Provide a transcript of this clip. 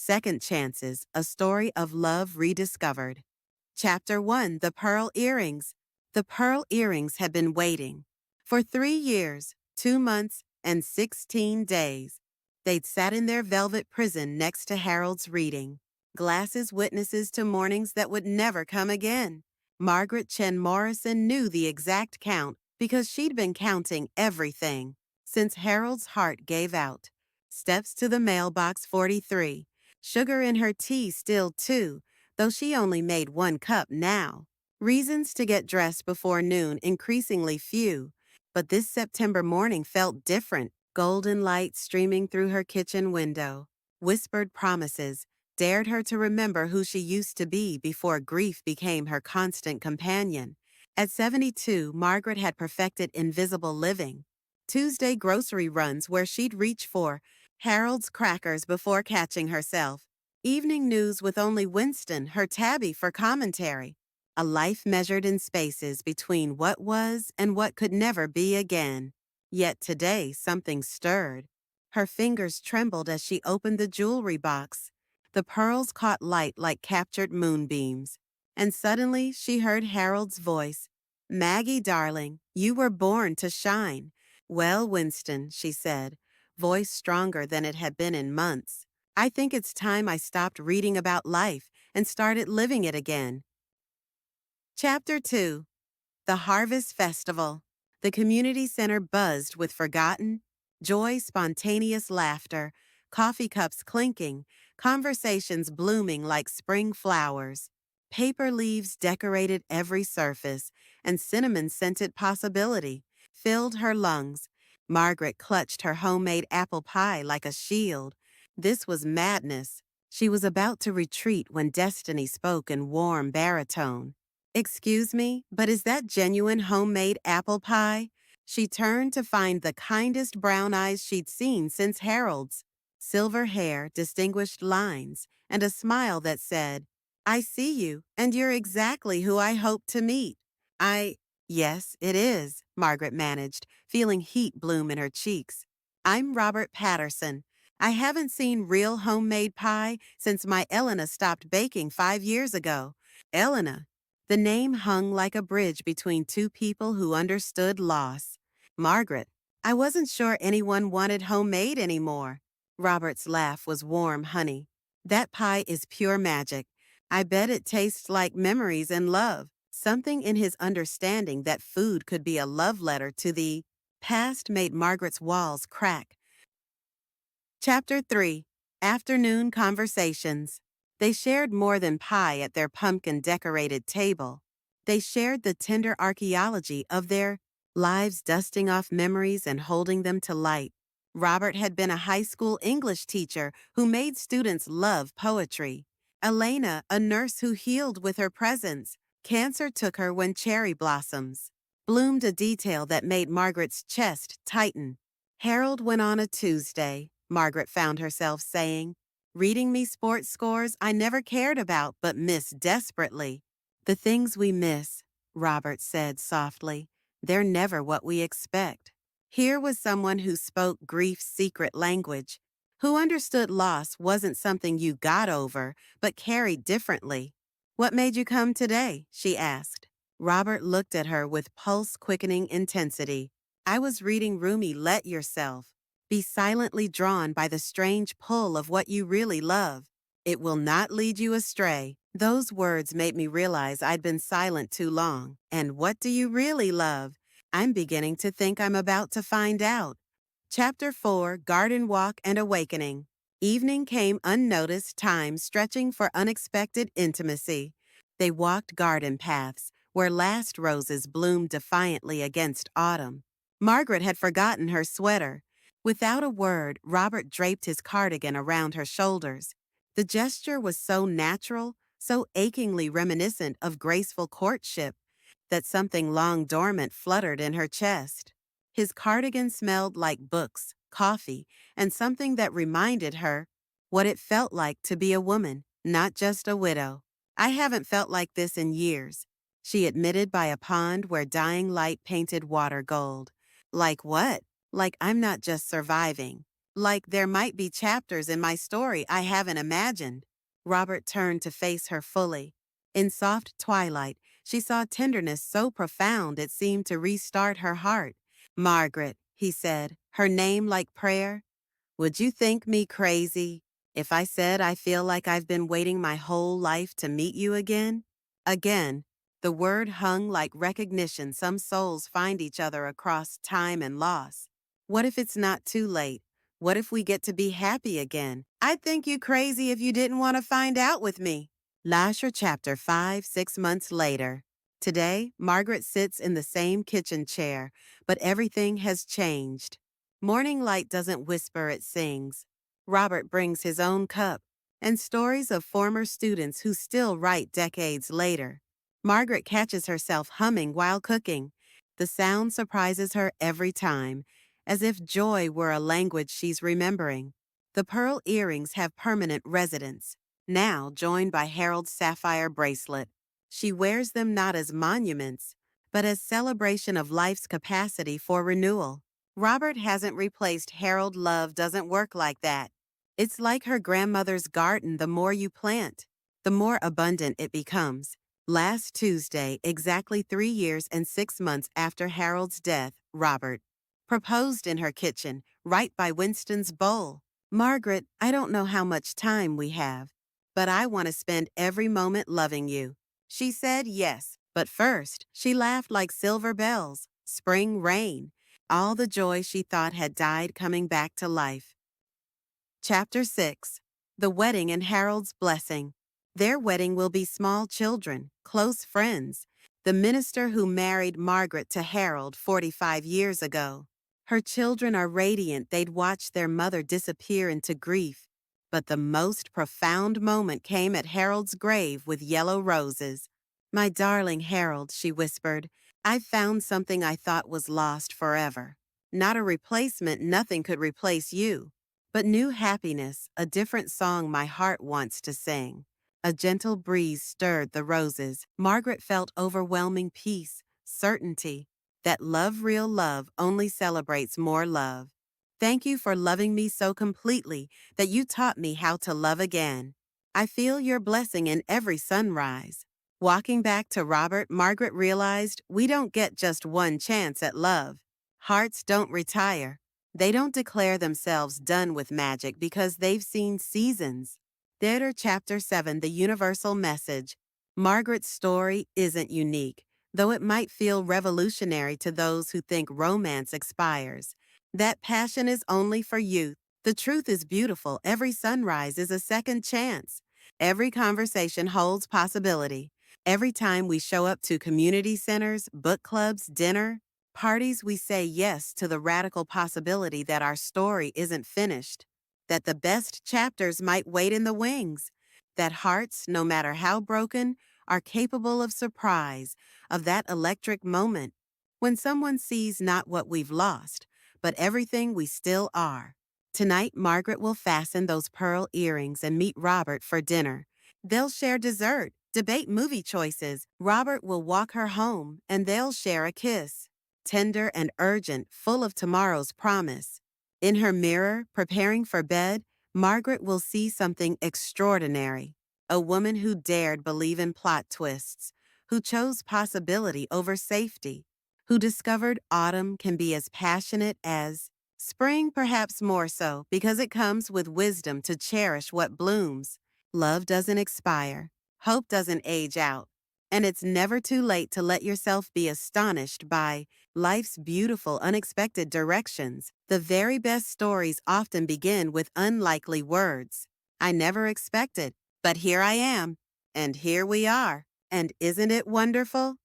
Second Chances, A Story of Love Rediscovered. Chapter 1, The Pearl Earrings. The pearl earrings had been waiting. For 3 years, 2 months, and 16 days. They'd sat in their velvet prison next to Harold's reading. Glasses witnesses to mornings that would never come again. Margaret Chen Morrison knew the exact count because she'd been counting everything since Harold's heart gave out. Steps to the mailbox 43. Sugar in her tea still 2, though she only made 1 cup now. Reasons to get dressed before noon increasingly few, but this September morning felt different. Golden light streaming through her kitchen window. Whispered promises dared her to remember who she used to be before grief became her constant companion. At 72, Margaret had perfected invisible living. Tuesday grocery runs where she'd reach for Harold's crackers before catching herself. Evening news with only Winston, her tabby, for commentary. A life measured in spaces between what was and what could never be again. Yet today something stirred. Her fingers trembled as she opened the jewelry box. The pearls caught light like captured moonbeams. And suddenly she heard Harold's voice. "Maggie, darling, you were born to shine." "Well, Winston," she said, voice stronger than it had been in months. "I think it's time I stopped reading about life and started living it again." Chapter 2. The Harvest Festival. The community center buzzed with forgotten joy, spontaneous laughter, coffee cups clinking, conversations blooming like spring flowers. Paper leaves decorated every surface, and cinnamon-scented possibility filled her lungs. Margaret clutched her homemade apple pie like a shield. This was madness. She was about to retreat when Destiny spoke in warm baritone. "Excuse me, but is that genuine homemade apple pie?" She turned to find the kindest brown eyes she'd seen since Harold's. Silver hair, distinguished lines, and a smile that said, "I see you, and you're exactly who I hoped to meet." Yes, it is," Margaret managed, feeling heat bloom in her cheeks. "I'm Robert Patterson. I haven't seen real homemade pie since my Elena stopped baking 5 years ago." Elena. The name hung like a bridge between two people who understood loss. "Margaret, I wasn't sure anyone wanted homemade anymore." Robert's laugh was warm honey. "That pie is pure magic. I bet it tastes like memories and love." Something in his understanding that food could be a love letter to the past made Margaret's walls crack. Chapter 3. Afternoon Conversations. They shared more than pie at their pumpkin-decorated table. They shared the tender archaeology of their lives, dusting off memories and holding them to light. Robert had been a high school English teacher who made students love poetry. Elena, a nurse who healed with her presence. Cancer took her when cherry blossoms bloomed, a detail that made Margaret's chest tighten. Harold went on a Tuesday, Margaret found herself saying, reading me sports scores I never cared about but miss desperately. "The things we miss," Robert said softly, "they're never what we expect." Here was someone who spoke grief's secret language, who understood loss wasn't something you got over, but carried differently. "What made you come today?" she asked. Robert looked at her with pulse-quickening intensity. "I was reading Rumi, Let Yourself. Be silently drawn by the strange pull of what you really love. It will not lead you astray." Those words made me realize I'd been silent too long. And what do you really love? I'm beginning to think I'm about to find out. Chapter 4, Garden Walk and Awakening. Evening came unnoticed, time stretching for unexpected intimacy. They walked garden paths, where last roses bloomed defiantly against autumn. Margaret had forgotten her sweater. Without a word, Robert draped his cardigan around her shoulders. The gesture was so natural, so achingly reminiscent of graceful courtship, that something long dormant fluttered in her chest. His cardigan smelled like books, coffee, and something that reminded her what it felt like to be a woman, not just a widow. "I haven't felt like this in years," she admitted by a pond where dying light painted water gold. "Like what?" "Like I'm not just surviving. Like there might be chapters in my story I haven't imagined. Robert turned to face her fully. In soft twilight, she saw tenderness so profound it seemed to restart her heart. Margaret, he said, her name like prayer. Would you think me crazy if I said I feel like I've been waiting my whole life to meet you again? Again, the word hung like recognition some souls find each other across time and loss. What if it's not too late? What if we get to be happy again? I'd think you crazy if you didn't want to find out with me. Lasher chapter 5, 6 months later. Today, Margaret sits in the same kitchen chair, but everything has changed. Morning light doesn't whisper, it sings. Robert brings his own cup, and stories of former students who still write decades later. Margaret catches herself humming while cooking. The sound surprises her every time, as if joy were a language she's remembering. The pearl earrings have permanent residence, now joined by Harold's sapphire bracelet. She wears them not as monuments, but as celebration of life's capacity for renewal. Robert hasn't replaced Harold. Love doesn't work like that. It's like her grandmother's garden. The more you plant, the more abundant it becomes. Last Tuesday, exactly 3 years and 6 months after Harold's death, Robert proposed in her kitchen, right by Winston's bowl. Margaret, I don't know how much time we have, but I want to spend every moment loving you. She said yes, but first, she laughed like silver bells, spring rain, all the joy she thought had died coming back to life. Chapter 6. The Wedding and Harold's Blessing. Their wedding will be small children, close friends. The minister who married Margaret to Harold 45 years ago. Her children are radiant. They'd watched their mother disappear into grief. But the most profound moment came at Harold's grave with yellow roses. My darling Harold, she whispered, I've found something I thought was lost forever. Not a replacement, nothing could replace you. But new happiness, a different song my heart wants to sing. A gentle breeze stirred the roses. Margaret felt overwhelming peace, certainty, that love, real love, only celebrates more love. Thank you for loving me so completely that you taught me how to love again. I feel your blessing in every sunrise. Walking back to Robert, Margaret realized we don't get just one chance at love. Hearts don't retire. They don't declare themselves done with magic because they've seen seasons. Theater Chapter 7, The Universal Message. Margaret's story isn't unique, though it might feel revolutionary to those who think romance expires. That passion is only for youth. The truth is beautiful. Every sunrise is a second chance. Every conversation holds possibility. Every time we show up to community centers, book clubs, dinner, parties, we say yes to the radical possibility that our story isn't finished, that the best chapters might wait in the wings, that hearts, no matter how broken, are capable of surprise, of that electric moment when someone sees not what we've lost, but everything we still are. Tonight, Margaret will fasten those pearl earrings and meet Robert for dinner. They'll share dessert, debate movie choices. Robert will walk her home, and they'll share a kiss. Tender and urgent, full of tomorrow's promise. In her mirror, preparing for bed, Margaret will see something extraordinary. A woman who dared believe in plot twists, who chose possibility over safety, who discovered autumn can be as passionate as spring, perhaps more so, because it comes with wisdom to cherish what blooms. Love doesn't expire. Hope doesn't age out. And it's never too late to let yourself be astonished by life's beautiful, unexpected directions. The very best stories often begin with unlikely words. I never expected, but here I am. And here we are. And isn't it wonderful?